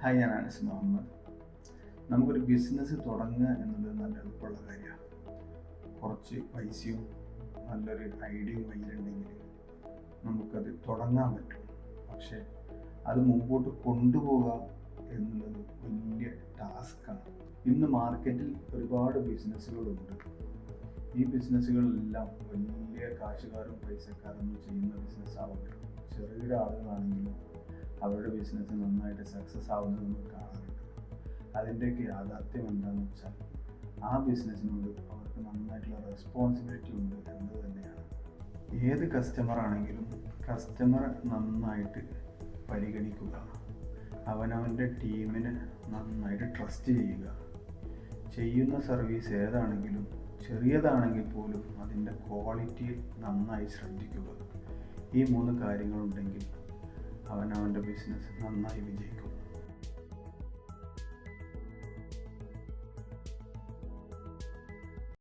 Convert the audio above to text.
Hi, ഞാൻ അനസ് മുഹമ്മദ്. നമുക്കൊരു business തുടങ്ങുക എന്നുള്ളത് നല്ല എളുപ്പമുള്ള കാര്യമാണ്. കുറച്ച് പൈസയും നല്ലൊരു ഐഡിയയും കയ്യിലുണ്ടെങ്കിൽ നമുക്കത് തുടങ്ങാൻ പറ്റും. പക്ഷേ അത് മുമ്പോട്ട് കൊണ്ടുപോകുക എന്നുള്ളത് വലിയ ടാസ്ക്കാണ്. ഇന്ന് മാർക്കറ്റിൽ ഒരുപാട് ബിസിനസ്സുകളുണ്ട്. ഈ ബിസിനസ്സുകളെല്ലാം വലിയ കാശുകാരും പൈസക്കാരൊന്നും ചെയ്യുന്ന ബിസിനസ് ആവില്ല. ചെറിയ ആളുകളാണെങ്കിലും അവരുടെ ബിസിനസ് നന്നായിട്ട് സക്സസ് ആവുന്നത് നമ്മൾ കാണാറുണ്ട്. അതിൻ്റെയൊക്കെ യാഥാർത്ഥ്യം എന്താണെന്ന് വെച്ചാൽ ആ ബിസിനസ്സിനോട് അവർക്ക് നന്നായിട്ടുള്ള റെസ്പോൺസിബിലിറ്റി ഉണ്ട് എന്നത് തന്നെയാണ്. ഏത് കസ്റ്റമർ ആണെങ്കിലും കസ്റ്റമർ നന്നായിട്ട് പരിഗണിക്കുക, അവനവൻ്റെ ടീമിനെ നന്നായിട്ട് ട്രസ്റ്റ് ചെയ്യുക, ചെയ്യുന്ന സർവീസ് ഏതാണെങ്കിലും ചെറിയതാണെങ്കിൽ പോലും അതിൻ്റെ ക്വാളിറ്റി നന്നായി ശ്രദ്ധിക്കുക. ഈ 3 കാര്യങ്ങളുണ്ടെങ്കിൽ അവനവൻ്റെ ബിസിനസ് നന്നായി വിജയിക്കും.